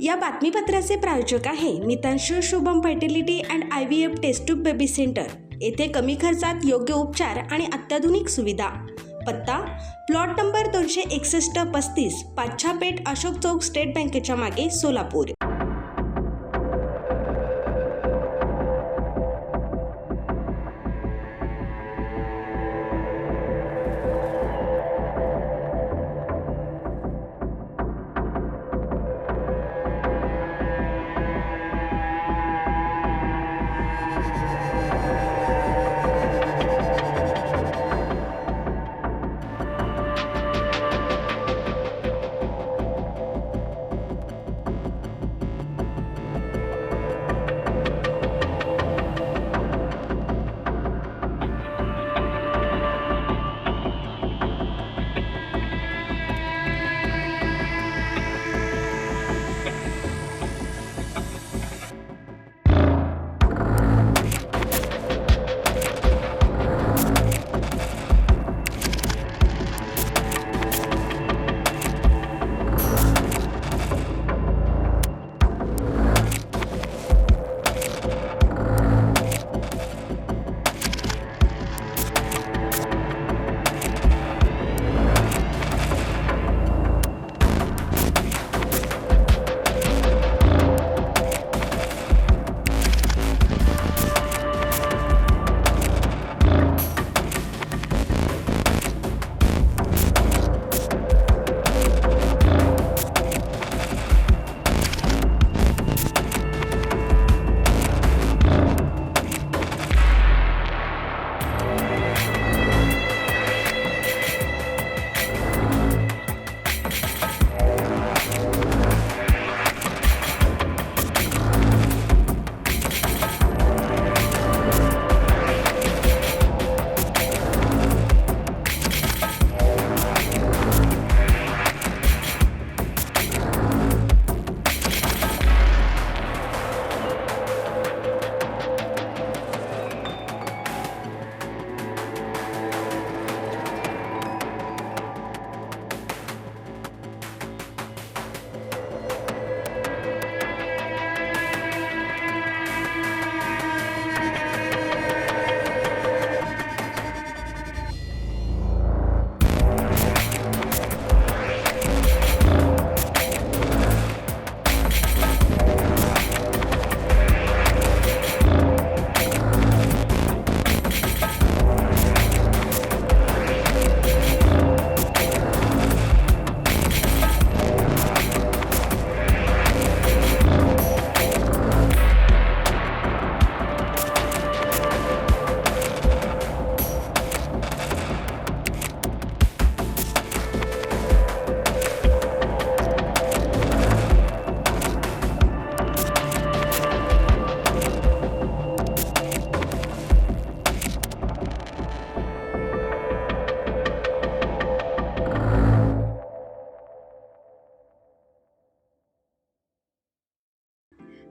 या बातमीपत्राचे प्रायोजक आहे Mitanshu Shubham fertility and IVF test tube baby centre. येथे कमी खर्चात योग्य उपचार आणि अत्याधुनिक सुविधा। पत्ता plot number 261-35 Pachha Peth Ashok Chowk state बँकेच्या मागे सोलापूर।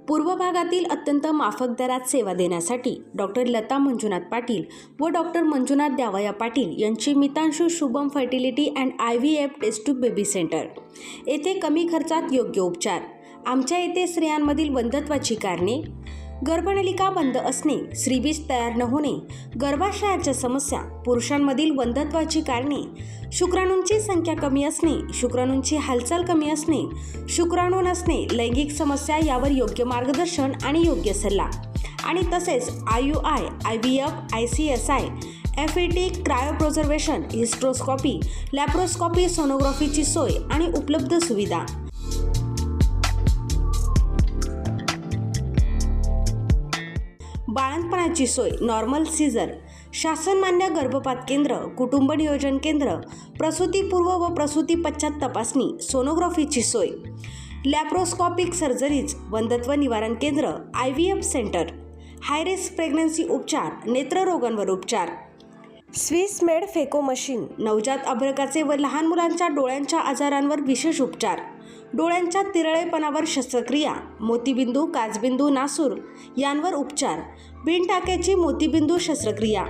पूर्व भागातील अत्यंत माफक दरात सेवा देण्यासाठी डॉक्टर लता मंजुनाथ पाटील व डॉक्टर मंजुनाथ द्यावया पाटील यांची Mitanshu Shubham fertility and IVF test tube baby centre. येथे कमी खर्चात योग्य उपचार। आमच्या येथे स्त्रियांमधील वंध्यत्वाची कारणे, गर्भनलिका बंद असणे, श्रीबीज तयार न होणे, गर्भाशयाच्या समस्या, पुरुषांमधील वंध्यत्वाची कारणे, शुक्राणूंची संख्या कमी असणे, शुक्राणूंची हालचाल कमी असणे, शुक्राणू नसणे, लैंगिक समस्या यावर योग्य मार्गदर्शन आणि योग्य सल्ला आणि तसेच IUI, IVF, ICSI, FET, cryopreservation, hysteroscopy, laparoscopy, सोनोग्राफीची सोय आणि उपलब्ध सुविधा। बाळंतपणाची सोय, नॉर्मल सीझर, शासनमान्य गर्भपात केंद्र, कुटुंब नियोजन केंद्र, प्रसूतीपूर्व व प्रसूती पश्चात तपासणी, सोनोग्राफीची सोय, लॅप्रोस्कोपिक सर्जरीज, वंध्यत्व निवारण केंद्र, IVF centre, high risk pregnancy उपचार, नेत्ररोगांवर उपचार, स्विस मेड फेको मशीन, नवजात अर्भकाचे व लहान मुलांच्या डोळ्यांच्या आजारांवर विशेष उपचार, डोळ्यांच्या तिरळेपणावर शस्त्रक्रिया, मोतीबिंदू, काचबिंदू, नासूर यांवर उपचार, बिनटाक्याची मोतीबिंदू शस्त्रक्रिया,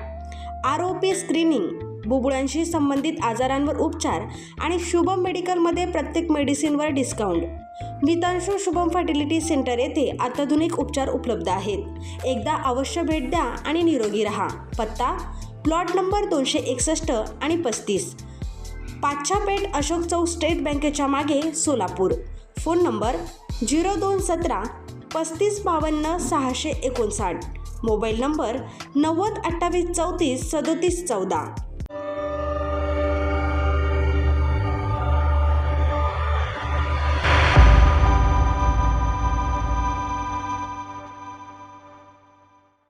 ROP स्क्रीनिंग, बुबुळांशी संबंधित आजारांवर उपचार आणि शुभम मेडिकलमध्ये प्रत्येक मेडिसिनवर डिस्काउंट। मितांशू शुभम फर्टिलिटी सेंटर येथे अत्याधुनिक उपचार उपलब्ध आहेत. एकदा अवश्य भेट द्या आणि निरोगी रहा. पत्ता प्लॉट नंबर 261 आणि 35, पाच्छा पेठ, अशोक चौक, स्टेट बँकेच्या मागे, Solapur. Phone number 0217 3552 659. Mobile number 90 28 34 37 14.